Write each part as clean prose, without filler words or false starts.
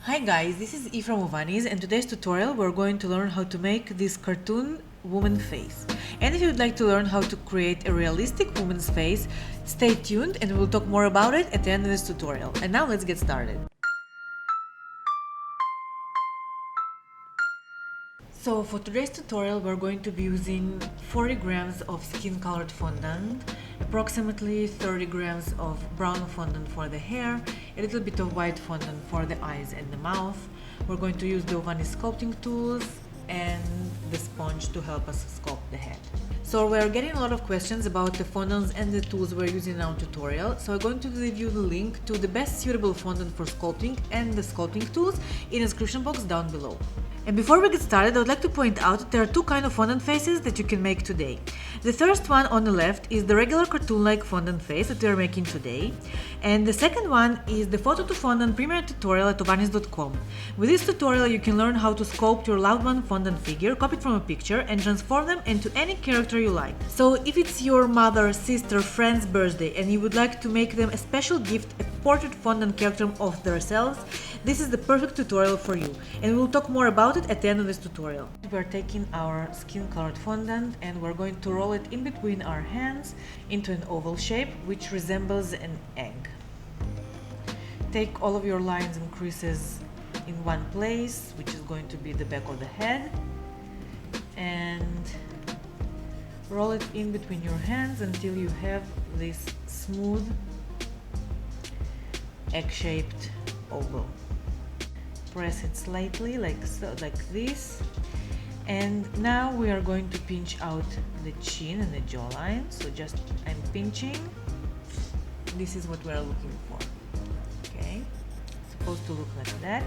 Hi guys, this is E from Ovaniz, and today's tutorial we're going to learn how to make this cartoon woman face. And if you'd like to learn how to create a realistic woman's face, stay tuned and we'll talk more about it at the end of this tutorial. And now let's get started. So for today's tutorial we're going to be using 40 grams of skin colored fondant, approximately 30 grams of brown fondant for the hair, a little bit of white fondant for the eyes and the mouth. We're going to use the Ovaniz sculpting tools and the sponge to help us sculpt the head. So we're getting a lot of questions about the fondants and the tools we're using in our tutorial, so I'm going to leave you the link to the best suitable fondant for sculpting and the sculpting tools in the description box down below. And before we get started, I would like to point out that there are two kinds of fondant faces that you can make today. The first one on the left is the regular cartoon-like fondant face that we are making today. And the second one is the Photo to Fondant premiere tutorial at ovaniz.com. With this tutorial, you can learn how to sculpt your loved one fondant figure, copy it from a picture, and transform them into any character you like. So if it's your mother, sister, friend's birthday and you would like to make them a special gift, a portrait fondant character of themselves, this is the perfect tutorial for you, and we'll talk more about it at the end of this tutorial. We're taking our skin colored fondant and we're going to roll it in between our hands into an oval shape which resembles an egg. Take all of your lines and creases in one place, which is going to be the back of the head, and roll it in between your hands until you have this smooth egg-shaped oval. Press it slightly like so, like this, and now we are going to pinch out the chin and the jawline. So just I'm pinching. This is what we are looking for. Okay, it's supposed to look like that.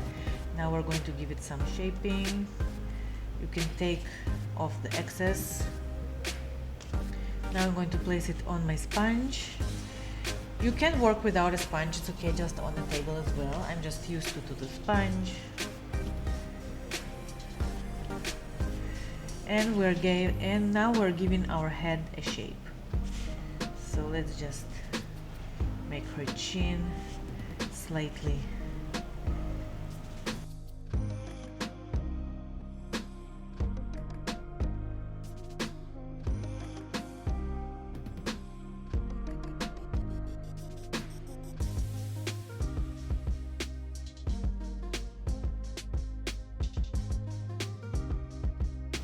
Now we're going to give it some shaping. You can take off the excess. Now I'm going to place it on my sponge. You can work without a sponge, it's okay, just on the table as well. I'm just used to the sponge. And now we're giving our head a shape. So let's just make her chin slightly.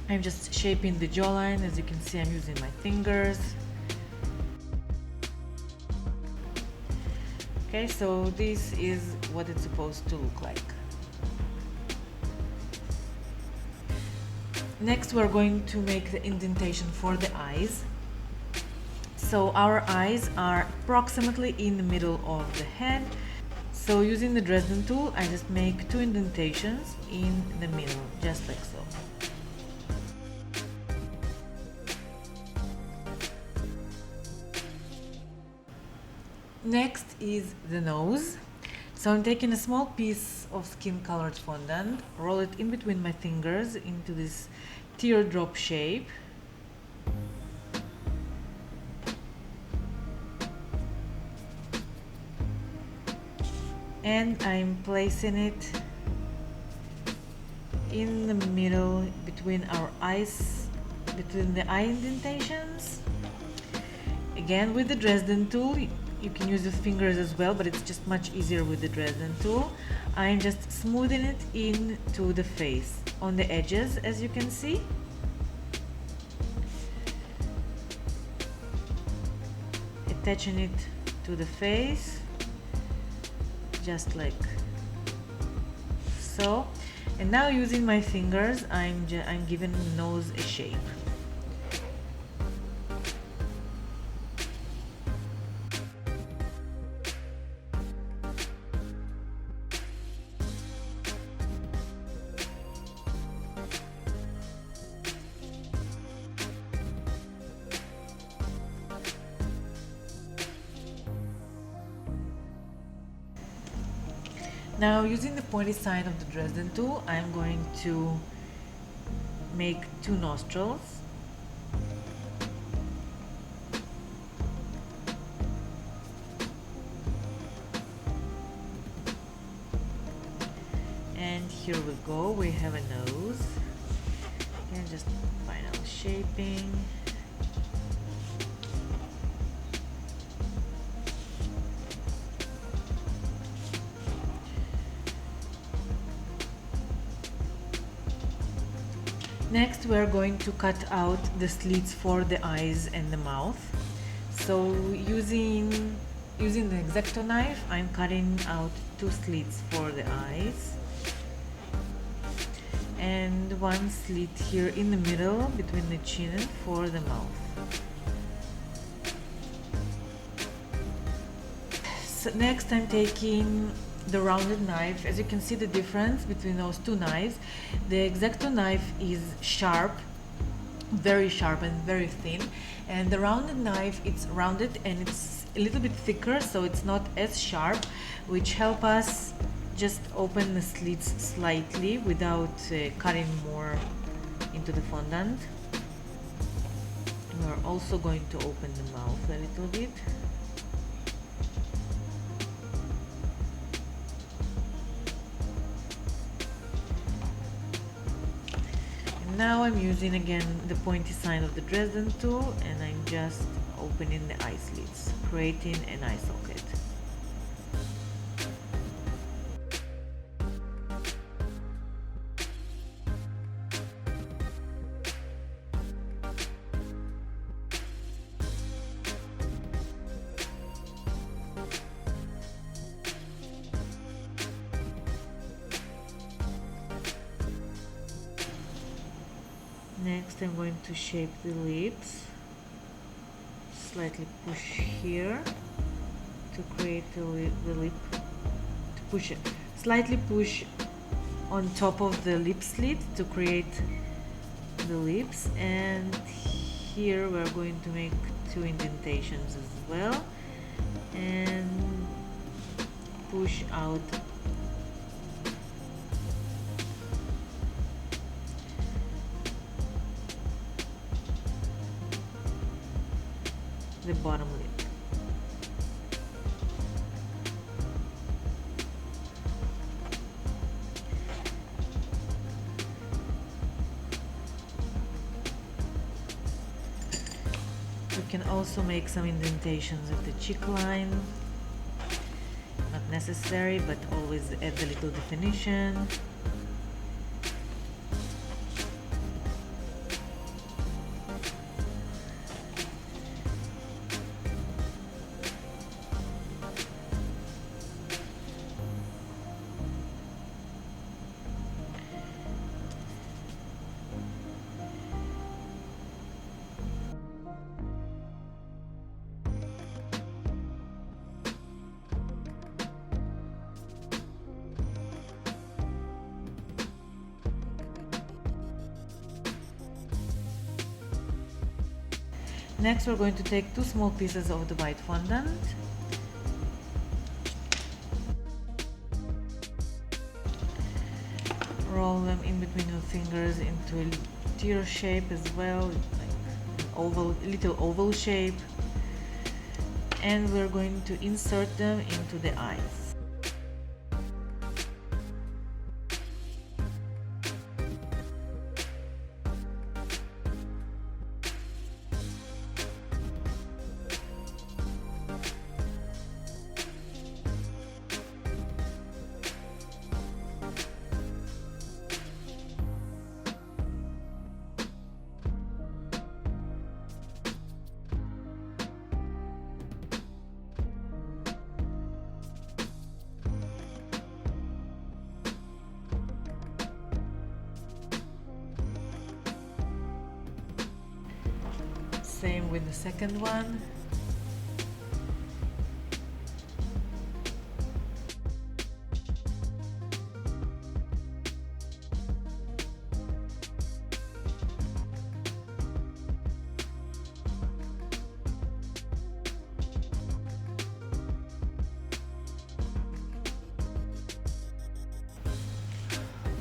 I'm just shaping the jawline. As you can see, I'm using my fingers. Okay, so this is what it's supposed to look like. Next, we're going to make the indentation for the eyes. So our eyes are approximately in the middle of the head. So using the Dresden tool, I just make two indentations in the middle, just like so. Next is the nose. So I'm taking a small piece of skin colored fondant, roll it in between my fingers into this teardrop shape. And I'm placing it in the middle between our eyes, between the eye indentations. Again with the Dresden tool. You can use the fingers as well, but it's just much easier with the Dresden tool. I'm just smoothing it into the face on the edges, as you can see. Attaching it to the face, just like so. And now using my fingers, I'm giving the nose a shape. Now, using the pointy side of the Dresden tool, I'm going to make two nostrils. And here we go, we have a nose and just final shaping. Next we are going to cut out the slits for the eyes and the mouth. So using the X-Acto knife, I'm cutting out 2 slits for the eyes and 1 slit here in the middle between the chin and for the mouth. So next I'm taking the rounded knife. As you can see the difference between those 2 knives. The X-Acto knife is sharp, very sharp and very thin, and the rounded knife, it's rounded and it's a little bit thicker, so it's not as sharp, which help us just open the slits slightly without cutting more into the fondant. We're also going to open the mouth a little bit. Now I'm using again the pointy side of the Dresden tool and I'm just opening the eye slits, creating an eye socket. Next I'm going to shape the lips, slightly push here to create the lip, to push it, slightly push on top of the lip slit to create the lips, and here we're going to make 2 indentations as well and push out the bottom lip. We can also make some indentations of the cheek line. Not necessary, but always add a little definition. Next we're going to take 2 small pieces of the white fondant, roll them in between your fingers into a tear shape as well, like an oval, little oval shape, and we're going to insert them into the eyes. Same with the second one.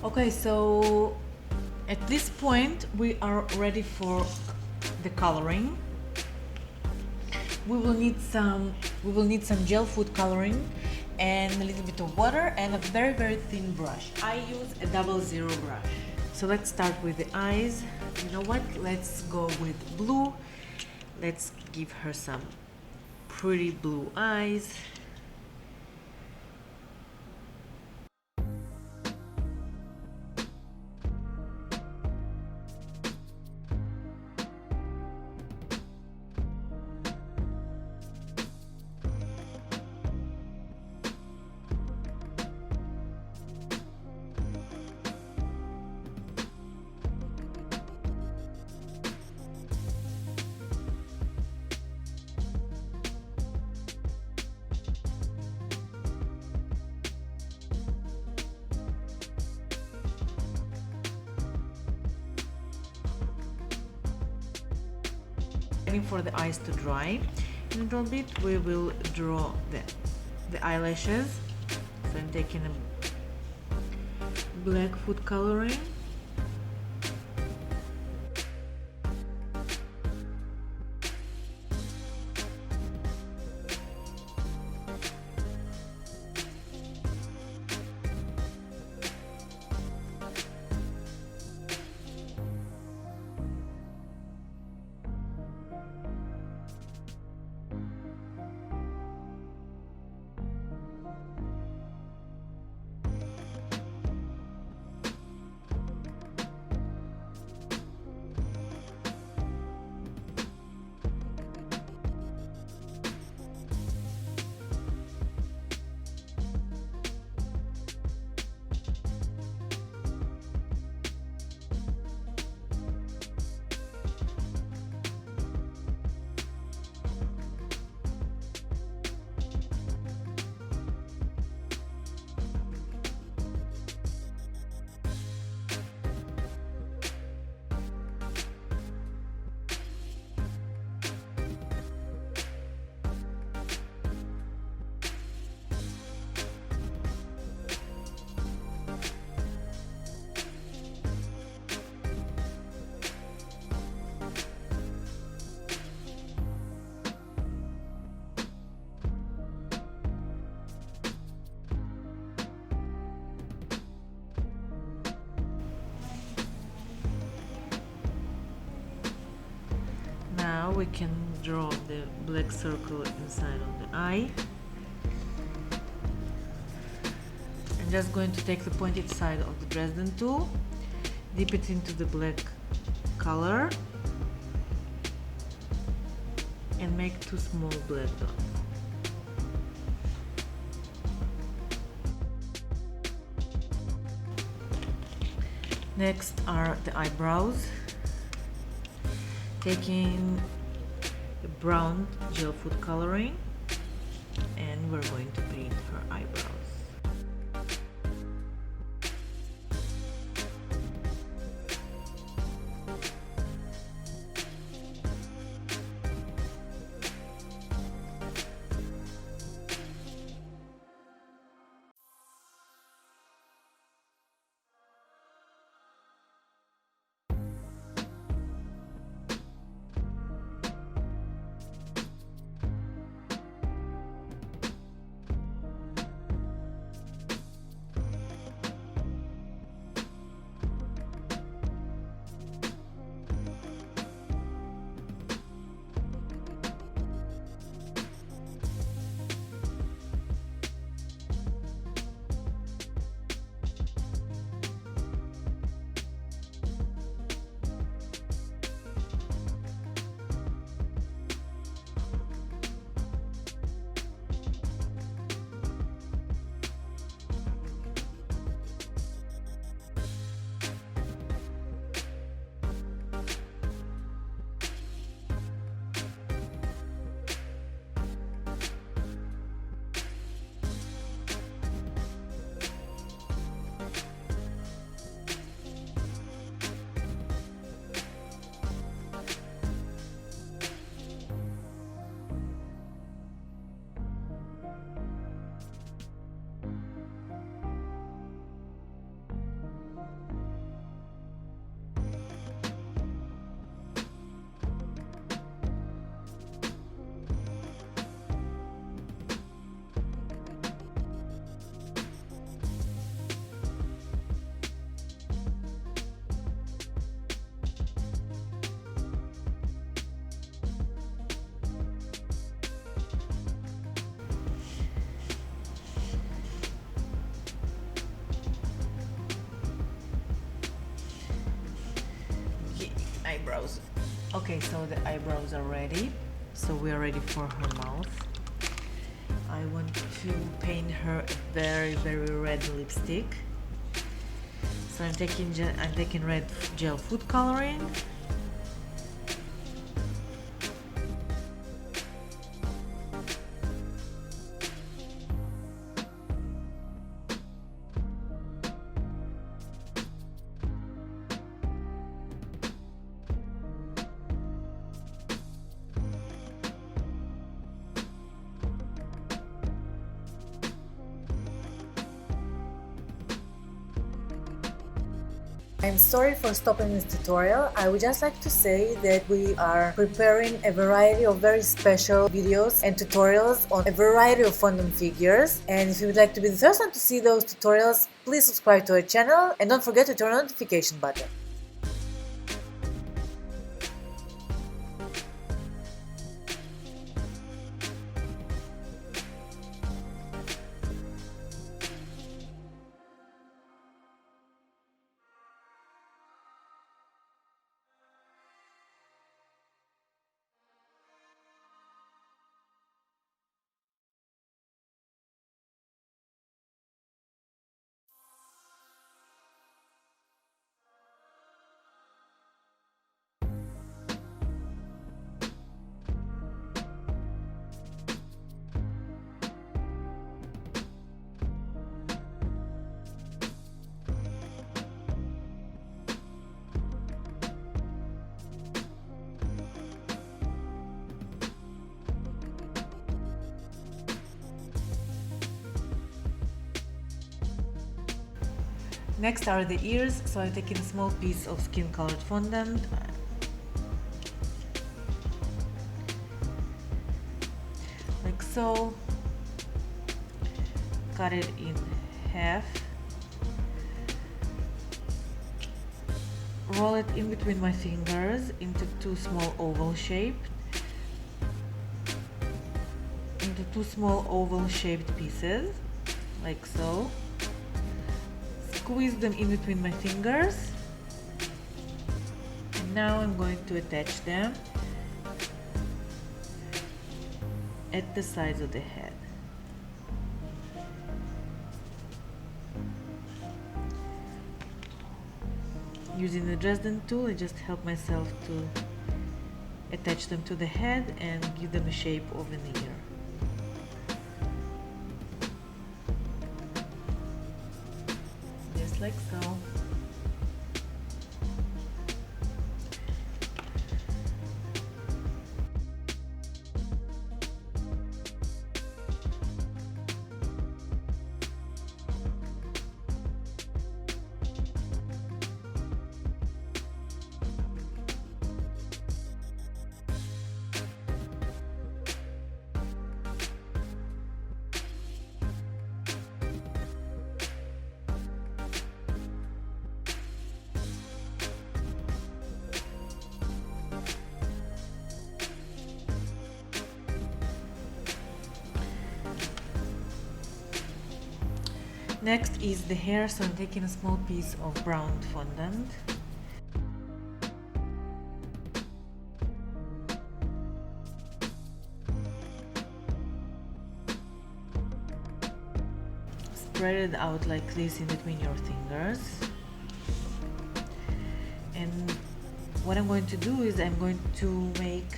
Okay, so at this point we are ready for the coloring. We will need some gel food coloring, and a little bit of water and a very, very thin brush. I use a 00 brush. So let's start with the eyes. You know what? Let's go with blue. Let's give her some pretty blue eyes. Waiting for the eyes to dry a little bit, we will draw the eyelashes. So I'm taking a black food coloring. Now we can draw the black circle inside of the eye. I'm just going to take the pointed side of the Dresden tool, dip it into the black color, and make two small black dots. Next are the eyebrows. Taking the brown gel food coloring, and we're going to paint her eyebrows. Okay, so the eyebrows are ready. So we are ready for her mouth. I want to paint her a very red lipstick. So I'm taking red gel food coloring. I'm sorry for stopping this tutorial. I would just like to say that we are preparing a variety of very special videos and tutorials on a variety of fondant figures, and if you would like to be the first one to see those tutorials, please subscribe to our channel and don't forget to turn on the notification button. Next are the ears, so I'm taking a small piece of skin colored fondant. Like so. Cut it in half. Roll it in between my fingers into two small oval shaped pieces, like so. Squeeze them in between my fingers, and now I'm going to attach them at the sides of the head. Using the Dresden tool, I just help myself to attach them to the head and give them a shape of an ear. Just like so. Next is the hair, so I'm taking a small piece of brown fondant. Spread it out like this in between your fingers. And what I'm going to do is I'm going to make,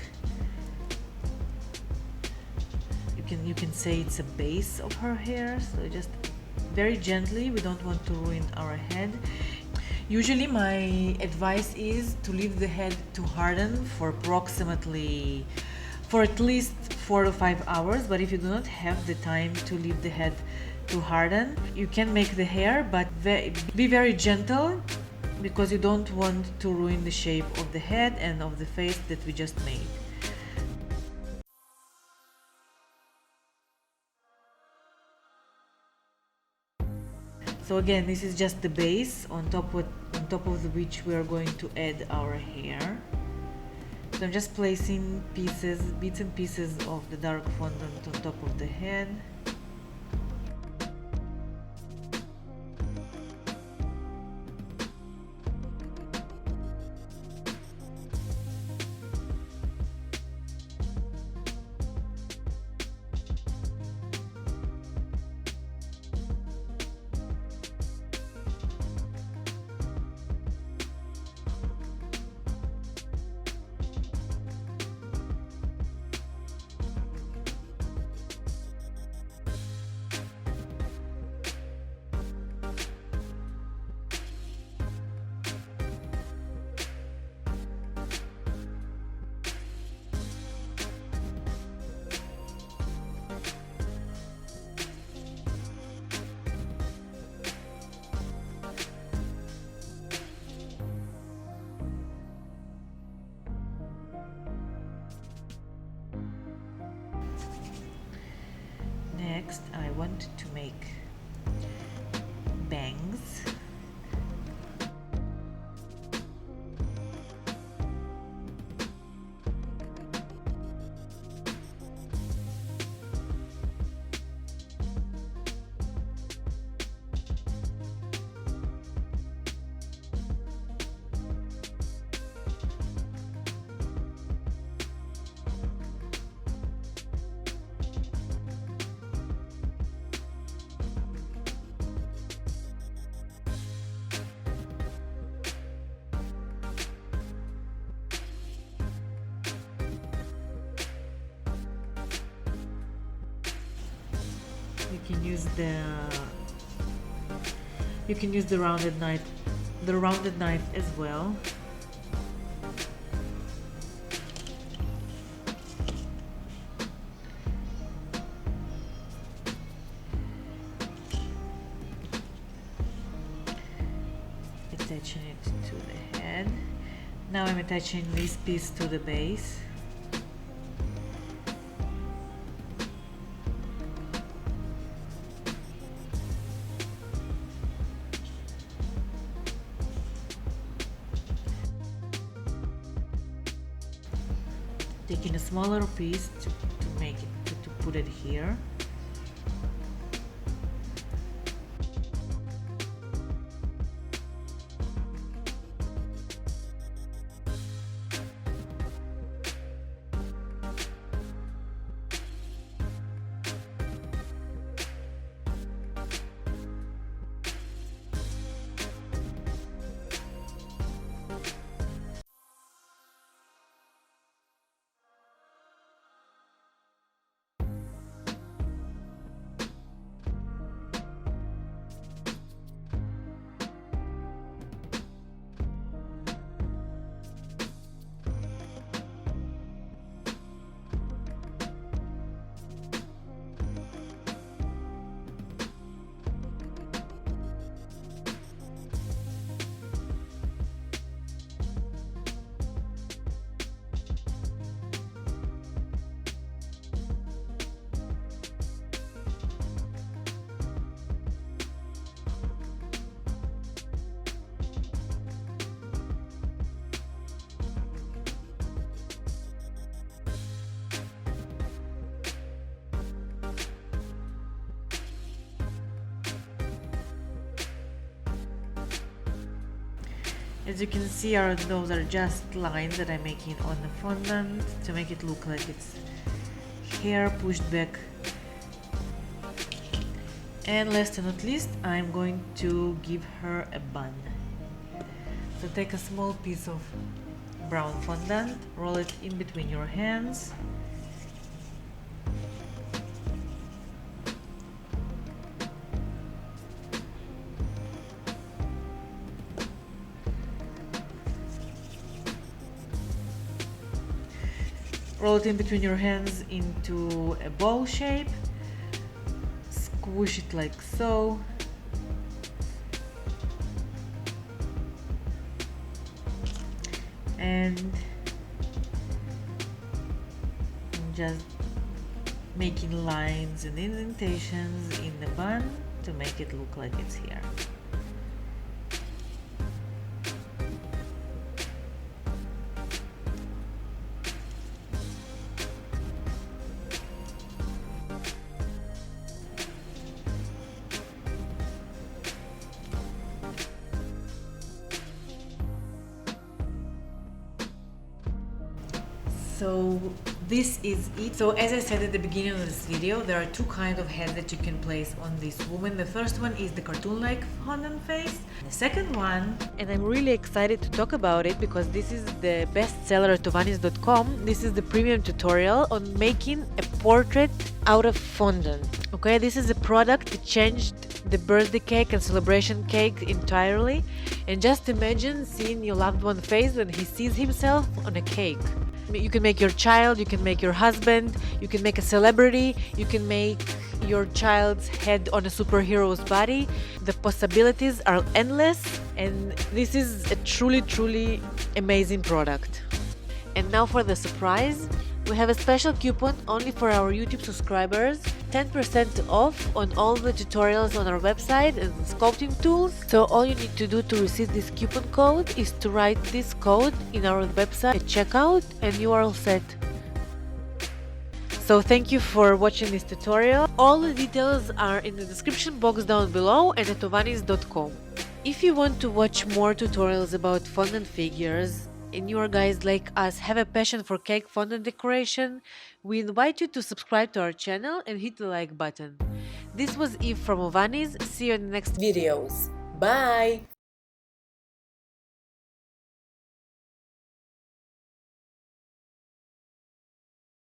you can say it's a base of her hair, so just very gently, we don't want to ruin our head. Usually my advice is to leave the head to harden for at least 4 to 5 hours, but if you do not have the time to leave the head to harden, you can make the hair, but be very gentle, because you don't want to ruin the shape of the head and of the face that we just made. So again, this is just the base on top of which we are going to add our hair. So I'm just placing bits and pieces of the dark fondant on top of the head. next I want to make bangs. You can use the rounded knife as well. Attaching it to the head. Now I'm attaching this piece to the base. Taking a smaller piece to make it to put it here. As you can see, those are just lines that I'm making on the fondant to make it look like it's hair pushed back. And last but not least, I'm going to give her a bun. So take a small piece of brown fondant, roll it in between your hands. Roll it in between your hands into a ball shape. Squish it like so. And just making lines and indentations in the bun to make it look like it's here. So this is it. So as I said at the beginning of this video, there are two kinds of heads that you can place on this woman. The first one is the cartoon-like fondant face. The second one, and I'm really excited to talk about it because this is the bestseller at Ovaniz.com. This is the premium tutorial on making a portrait out of fondant. Okay, this is a product that changed the birthday cake and celebration cake entirely. And just imagine seeing your loved one's face when he sees himself on a cake. You can make your child, you can make your husband, you can make a celebrity, you can make your child's head on a superhero's body. The possibilities are endless, and this is a truly amazing product. And now for the surprise, We have a special coupon only for our YouTube subscribers, 10% off on all the tutorials on our website and sculpting tools. So all you need to do to receive this coupon code is to write this code in our website at checkout and you are all set. So thank you for watching this tutorial. All the details are in the description box down below and at ovaniz.com. If you want to watch more tutorials about fondant figures, and you guys like us have a passion for cake fondant decoration, we invite you to subscribe to our channel and hit the like button. This was Eve from Ovaniz. See you in the next videos. Bye!